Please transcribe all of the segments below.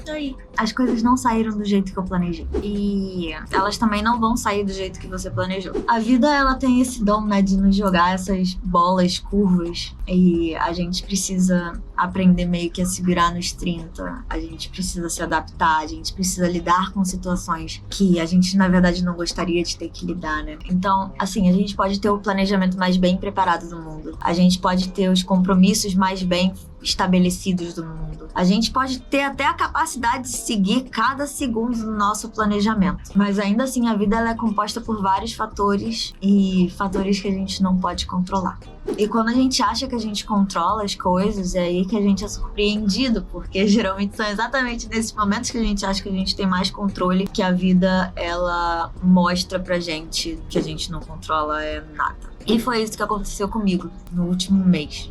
Aí, as coisas não saíram do jeito que eu planejei. E elas também não vão sair do jeito que você planejou. A vida, ela tem esse dom, né, de nos jogar essas bolas curvas. E a gente precisa aprender meio que a se virar nos 30. A gente precisa se adaptar, a gente precisa lidar com situações que a gente, na verdade, não gostaria de ter que lidar, né? Então, assim, a gente pode ter o planejamento mais bem preparado do mundo. A gente pode ter os compromissos mais bem estabelecidos do mundo. A gente pode ter até a capacidade de seguir cada segundo do nosso planejamento. Mas ainda assim, a vida ela é composta por vários fatores e fatores que a gente não pode controlar. E quando a gente acha que a gente controla as coisas, é aí que a gente é surpreendido, porque geralmente são exatamente nesses momentos que a gente acha que a gente tem mais controle, que a vida ela mostra pra gente que a gente não controla nada. E foi isso que aconteceu comigo no último mês.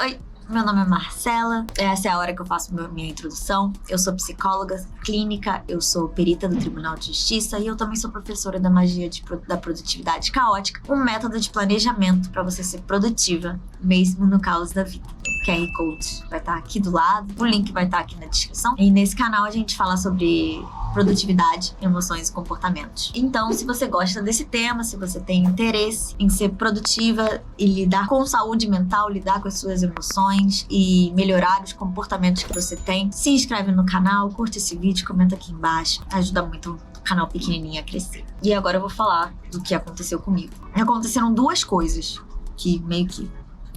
Oi! Meu nome é Marcela, essa é a hora que eu faço minha introdução. Eu sou psicóloga clínica, eu sou perita do Tribunal de Justiça e eu também sou professora da magia da produtividade caótica, um método de planejamento para você ser produtiva, mesmo no caos da vida. O QR Code vai estar aqui do lado, o link vai estar aqui na descrição. E nesse canal a gente fala sobre produtividade, emoções e comportamentos. Então, se você gosta desse tema, se você tem interesse em ser produtiva e lidar com saúde mental, lidar com as suas emoções e melhorar os comportamentos que você tem, se inscreve no canal, curte esse vídeo, comenta aqui embaixo. Ajuda muito o canal pequenininho a crescer. E agora eu vou falar do que aconteceu comigo. Aconteceram duas coisas que meio que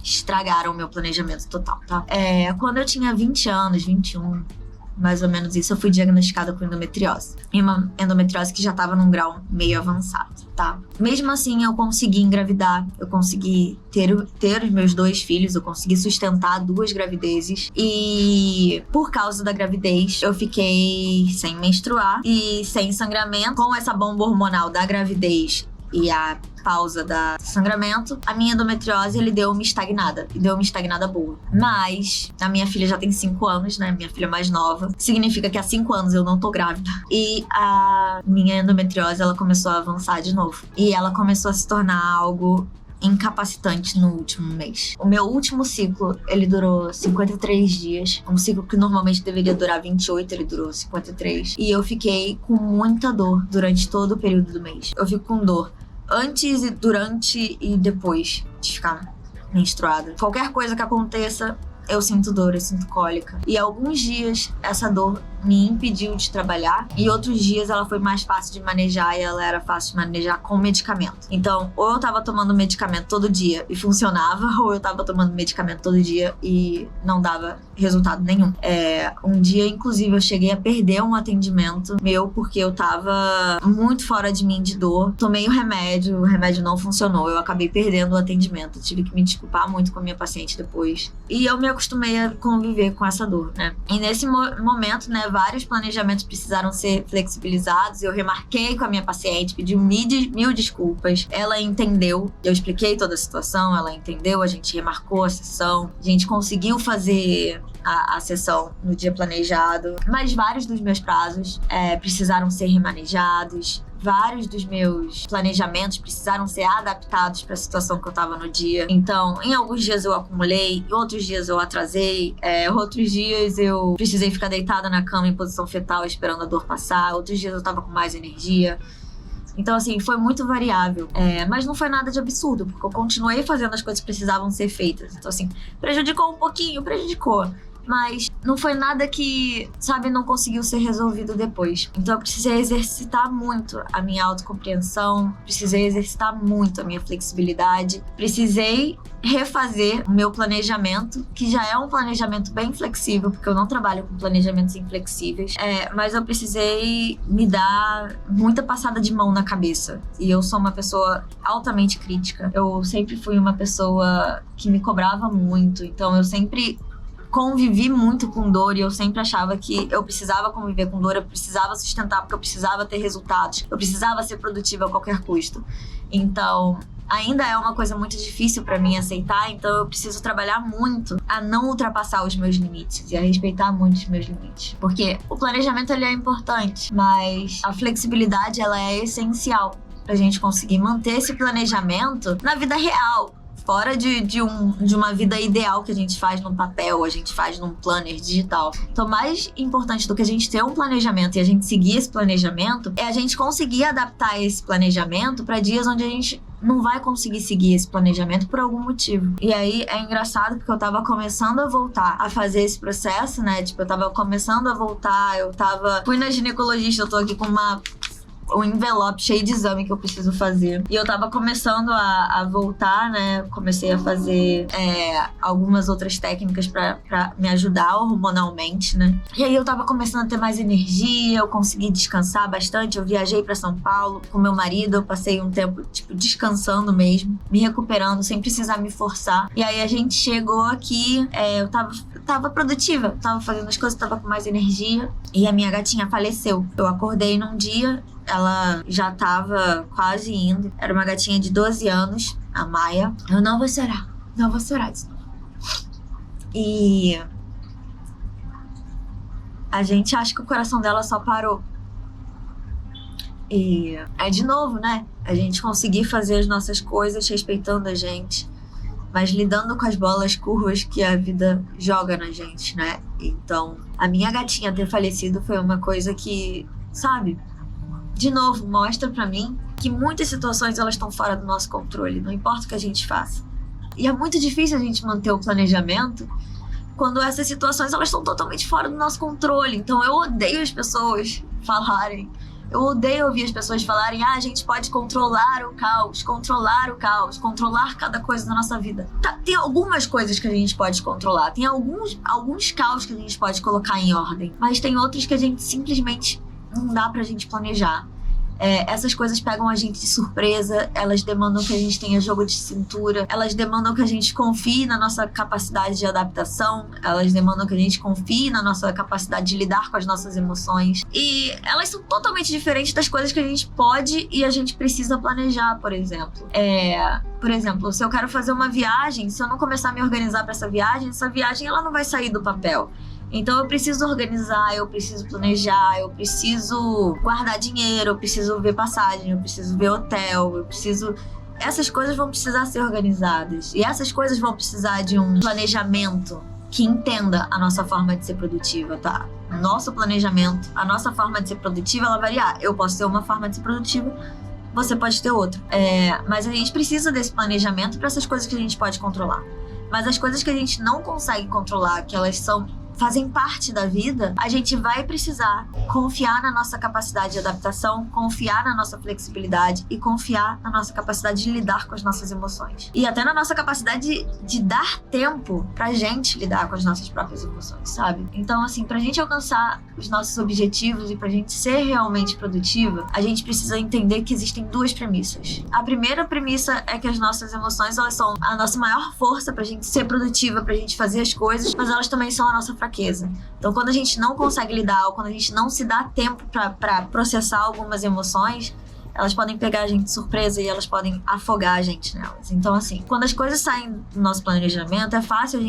estragaram o meu planejamento total, tá? Quando eu tinha 20 anos, 21, mais ou menos isso, eu fui diagnosticada com endometriose. E uma endometriose que já tava num grau meio avançado, tá? Mesmo assim, eu consegui engravidar, eu consegui ter os meus 2 filhos, eu consegui sustentar 2 gravidezes. E por causa da gravidez, eu fiquei sem menstruar e sem sangramento. Com essa bomba hormonal da gravidez e a pausa do sangramento, a minha endometriose, ele deu uma estagnada. E deu uma estagnada boa. Mas a minha filha já tem 5 anos, né? Minha filha mais nova. Significa que há 5 anos eu não tô grávida. E a minha endometriose, ela começou a avançar de novo. E ela começou a se tornar algo incapacitante no último mês. O meu último ciclo, ele durou 53 dias. Um ciclo que normalmente deveria durar 28, ele durou 53. E eu fiquei com muita dor durante todo o período do mês. Eu fico com dor antes e durante e depois de ficar menstruada. Qualquer coisa que aconteça, eu sinto dor, eu sinto cólica. E alguns dias essa dor me impediu de trabalhar e outros dias ela foi mais fácil de manejar e ela era fácil de manejar com medicamento. Então, ou eu tava tomando medicamento todo dia e funcionava, ou eu tava tomando medicamento todo dia e não dava resultado nenhum. Um dia, inclusive, eu cheguei a perder um atendimento meu porque eu tava muito fora de mim de dor. Tomei o remédio não funcionou, eu acabei perdendo o atendimento. Tive que me desculpar muito com a minha paciente depois. E eu me acostumei a conviver com essa dor, né? E nesse momento, né, vários planejamentos precisaram ser flexibilizados. Eu remarquei com a minha paciente, pedi mil desculpas. Ela entendeu, eu expliquei toda a situação, ela entendeu, a gente remarcou a sessão, a gente conseguiu fazer a sessão no dia planejado, mas vários dos meus prazos precisaram ser remanejados. Vários dos meus planejamentos precisaram ser adaptados para a situação que eu tava no dia. Então, em alguns dias eu acumulei, em outros dias eu atrasei, outros dias eu precisei ficar deitada na cama em posição fetal esperando a dor passar, outros dias eu tava com mais energia. Então, assim, foi muito variável. Mas não foi nada de absurdo, porque eu continuei fazendo as coisas que precisavam ser feitas. Então, assim, prejudicou um pouquinho, prejudicou. Mas não foi nada que, sabe, não conseguiu ser resolvido depois. Então eu precisei exercitar muito a minha autocompreensão, precisei exercitar muito a minha flexibilidade, precisei refazer o meu planejamento, que já é um planejamento bem flexível, porque eu não trabalho com planejamentos inflexíveis, mas eu precisei me dar muita passada de mão na cabeça. E eu sou uma pessoa altamente crítica. Eu sempre fui uma pessoa que me cobrava muito, então eu sempre convivi muito com dor e eu sempre achava que eu precisava conviver com dor, eu precisava sustentar porque eu precisava ter resultados, eu precisava ser produtiva a qualquer custo. Então, ainda é uma coisa muito difícil pra mim aceitar, então eu preciso trabalhar muito a não ultrapassar os meus limites e a respeitar muito os meus limites. Porque o planejamento, ele é importante, mas a flexibilidade, ela é essencial pra gente conseguir manter esse planejamento na vida real, fora de uma vida ideal que a gente faz num papel, a gente faz num planner digital. Então, mais importante do que a gente ter um planejamento e a gente seguir esse planejamento é a gente conseguir adaptar esse planejamento para dias onde a gente não vai conseguir seguir esse planejamento por algum motivo. E aí é engraçado porque eu tava começando a voltar a fazer esse processo, né? Tipo, eu tava começando a voltar, fui na ginecologista, eu tô aqui com um envelope cheio de exame que eu preciso fazer. E eu tava começando a voltar, né? Comecei a fazer algumas outras técnicas pra me ajudar hormonalmente, né? E aí eu tava começando a ter mais energia, eu consegui descansar bastante. Eu viajei pra São Paulo com meu marido, eu passei um tempo, tipo, descansando mesmo, me recuperando, sem precisar me forçar. E aí a gente chegou aqui, eu tava produtiva, tava fazendo as coisas, tava com mais energia. E a minha gatinha faleceu. Eu acordei num dia, ela já tava quase indo. Era uma gatinha de 12 anos, a Maia. Eu não vou chorar de novo. E a gente acha que o coração dela só parou. E é de novo, né? A gente conseguir fazer as nossas coisas respeitando a gente, mas lidando com as bolas curvas que a vida joga na gente, né? Então, a minha gatinha ter falecido foi uma coisa que, sabe, de novo, mostra pra mim que muitas situações elas estão fora do nosso controle, não importa o que a gente faça. E é muito difícil a gente manter o planejamento quando essas situações elas estão totalmente fora do nosso controle. Então eu odeio as pessoas falarem, eu odeio ouvir as pessoas falarem: a gente pode controlar o caos, controlar cada coisa da nossa vida. Tem algumas coisas que a gente pode controlar, tem alguns caos que a gente pode colocar em ordem, mas tem outros que a gente simplesmente não dá pra gente planejar. Essas coisas pegam a gente de surpresa, elas demandam que a gente tenha jogo de cintura, elas demandam que a gente confie na nossa capacidade de adaptação, elas demandam que a gente confie na nossa capacidade de lidar com as nossas emoções. E elas são totalmente diferentes das coisas que a gente pode e a gente precisa planejar, por exemplo. Por exemplo, se eu quero fazer uma viagem, se eu não começar a me organizar para essa viagem ela não vai sair do papel. Então eu preciso organizar, eu preciso planejar, eu preciso guardar dinheiro, eu preciso ver passagem, eu preciso ver hotel, essas coisas vão precisar ser organizadas. E essas coisas vão precisar de um planejamento que entenda a nossa forma de ser produtiva, tá? Nosso planejamento, a nossa forma de ser produtiva, ela varia. Eu posso ter uma forma de ser produtiva, você pode ter outra. Mas a gente precisa desse planejamento para essas coisas que a gente pode controlar. Mas as coisas que a gente não consegue controlar, que elas fazem parte da vida, a gente vai precisar confiar na nossa capacidade de adaptação, confiar na nossa flexibilidade e confiar na nossa capacidade de lidar com as nossas emoções. E até na nossa capacidade de dar tempo pra gente lidar com as nossas próprias emoções, sabe? Então, assim, pra gente alcançar os nossos objetivos e pra gente ser realmente produtiva, a gente precisa entender que existem duas premissas. A primeira premissa é que as nossas emoções, elas são a nossa maior força pra gente ser produtiva, pra gente fazer as coisas, mas elas também são a nossa fraqueza. Então, quando a gente não consegue lidar ou quando a gente não se dá tempo pra processar algumas emoções, elas podem pegar a gente de surpresa e elas podem afogar a gente nelas. Então, assim, quando as coisas saem do nosso planejamento, é fácil a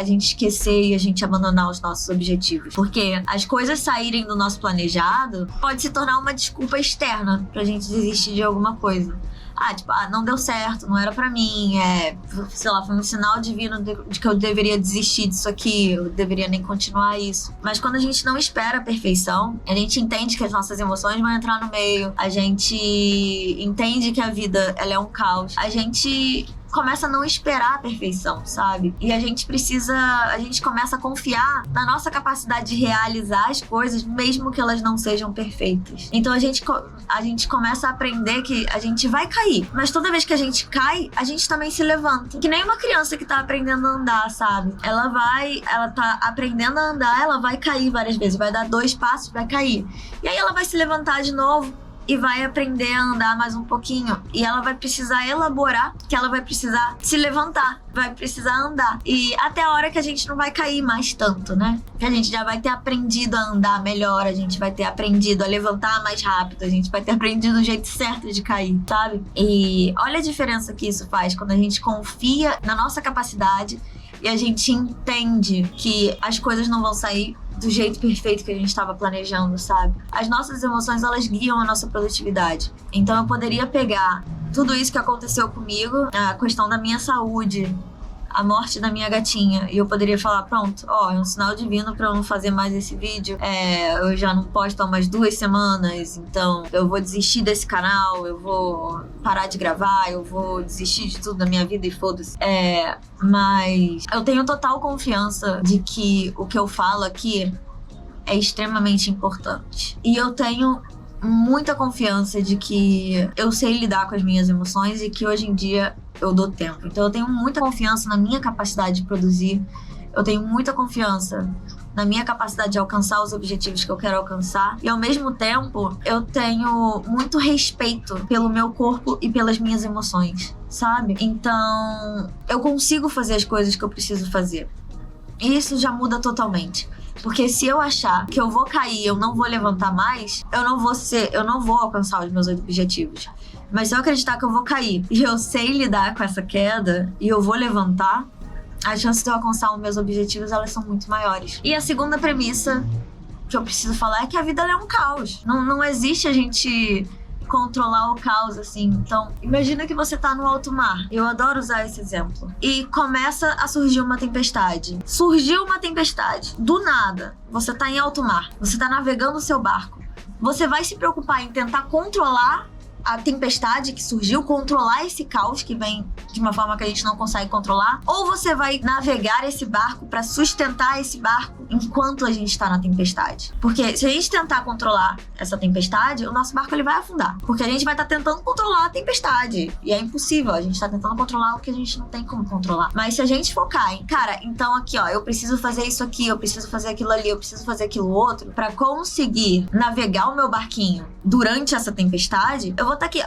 gente esquecer e a gente abandonar os nossos objetivos. Porque as coisas saírem do nosso planejado pode se tornar uma desculpa externa pra gente desistir de alguma coisa. Não deu certo, não era pra mim, sei lá, foi um sinal divino de que eu deveria desistir disso aqui, eu deveria nem continuar isso. Mas quando a gente não espera a perfeição, a gente entende que as nossas emoções vão entrar no meio, a gente entende que a vida, ela é um caos, a gente começa a não esperar a perfeição, sabe? E a gente começa a confiar na nossa capacidade de realizar as coisas, mesmo que elas não sejam perfeitas. Então a gente começa a aprender que a gente vai cair, mas toda vez que a gente cai, a gente também se levanta. Que nem uma criança que tá aprendendo a andar, sabe? Ela tá aprendendo a andar, ela vai cair várias vezes, vai dar 2 passos, vai cair. E aí ela vai se levantar de novo e vai aprender a andar mais um pouquinho. E ela vai precisar elaborar que ela vai precisar se levantar, vai precisar andar. E até a hora que a gente não vai cair mais tanto, né? Que a gente já vai ter aprendido a andar melhor, a gente vai ter aprendido a levantar mais rápido, a gente vai ter aprendido o jeito certo de cair, sabe? E olha a diferença que isso faz quando a gente confia na nossa capacidade e a gente entende que as coisas não vão sair do jeito perfeito que a gente estava planejando, sabe? As nossas emoções, elas guiam a nossa produtividade. Então eu poderia pegar tudo isso que aconteceu comigo, a questão da minha saúde, a morte da minha gatinha, e eu poderia falar, pronto, é um sinal divino pra eu não fazer mais esse vídeo, eu já não posto há umas 2 semanas, então eu vou desistir desse canal, eu vou parar de gravar, eu vou desistir de tudo da minha vida e foda-se. Mas eu tenho total confiança de que o que eu falo aqui é extremamente importante. E eu tenho muita confiança de que eu sei lidar com as minhas emoções e que hoje em dia eu dou tempo. Então eu tenho muita confiança na minha capacidade de produzir, eu tenho muita confiança na minha capacidade de alcançar os objetivos que eu quero alcançar e ao mesmo tempo eu tenho muito respeito pelo meu corpo e pelas minhas emoções, sabe? Então eu consigo fazer as coisas que eu preciso fazer. E isso já muda totalmente. Porque se eu achar que eu vou cair, eu não vou levantar mais, eu não vou alcançar os meus objetivos. Mas se eu acreditar que eu vou cair e eu sei lidar com essa queda e eu vou levantar, as chances de eu alcançar os meus objetivos, elas são muito maiores. E a segunda premissa que eu preciso falar é que a vida ela é um caos. Não existe a gente controlar o caos, assim. Então, imagina que você tá no alto mar. Eu adoro usar esse exemplo. E começa a surgir uma tempestade. Surgiu uma tempestade. Do nada, você tá em alto mar. Você tá navegando o seu barco. Você vai se preocupar em tentar controlar a tempestade que surgiu, controlar esse caos que vem de uma forma que a gente não consegue controlar, ou você vai navegar esse barco para sustentar esse barco enquanto a gente tá na tempestade. Porque se a gente tentar controlar essa tempestade, o nosso barco ele vai afundar, porque a gente vai estar tentando controlar a tempestade e é impossível, a gente tá tentando controlar o que a gente não tem como controlar. Mas se a gente focar em, cara, então aqui eu preciso fazer isso aqui, eu preciso fazer aquilo ali, eu preciso fazer aquilo outro para conseguir navegar o meu barquinho durante essa tempestade, eu vou estar aqui,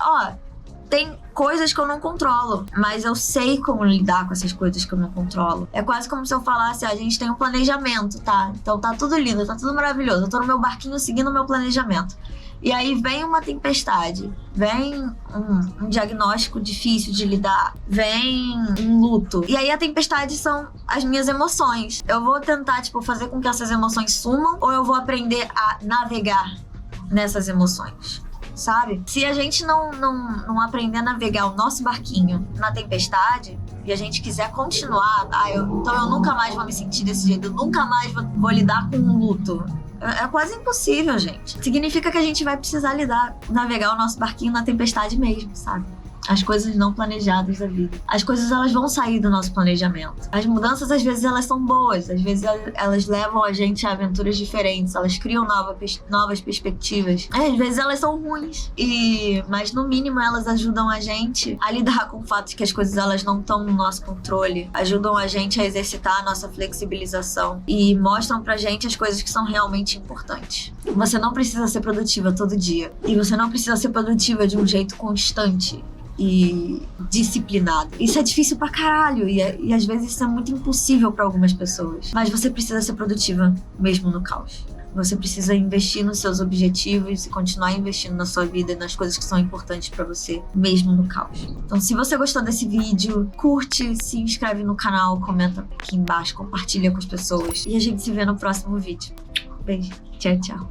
tem coisas que eu não controlo, mas eu sei como lidar com essas coisas que eu não controlo. É quase como se eu falasse, a gente tem um planejamento, tá? Então tá tudo lindo, tá tudo maravilhoso. Eu tô no meu barquinho seguindo o meu planejamento. E aí vem uma tempestade, vem um diagnóstico difícil de lidar, vem um luto. E aí a tempestade são as minhas emoções. Eu vou tentar, fazer com que essas emoções sumam ou eu vou aprender a navegar nessas emoções, sabe? Se a gente não aprender a navegar o nosso barquinho na tempestade e a gente quiser continuar, então eu nunca mais vou me sentir desse jeito, eu nunca mais vou lidar com um luto. É quase impossível, gente. Significa que a gente vai precisar navegar o nosso barquinho na tempestade mesmo, sabe? As coisas não planejadas da vida. As coisas, elas vão sair do nosso planejamento. As mudanças, às vezes, elas são boas. Às vezes, elas levam a gente a aventuras diferentes. Elas criam novas perspectivas. Às vezes, elas são ruins. Mas, no mínimo, elas ajudam a gente a lidar com o fato de que as coisas, elas não estão no nosso controle. Ajudam a gente a exercitar a nossa flexibilização. E mostram pra gente as coisas que são realmente importantes. Você não precisa ser produtiva todo dia. E você não precisa ser produtiva de um jeito constante e disciplinado. Isso é difícil pra caralho e às vezes isso é muito impossível pra algumas pessoas. Mas você precisa ser produtiva mesmo no caos. Você precisa investir nos seus objetivos e continuar investindo na sua vida e nas coisas que são importantes pra você, mesmo no caos. Então, se você gostou desse vídeo, curte, se inscreve no canal, comenta aqui embaixo, compartilha com as pessoas. E a gente se vê no próximo vídeo. Beijo. Tchau, tchau.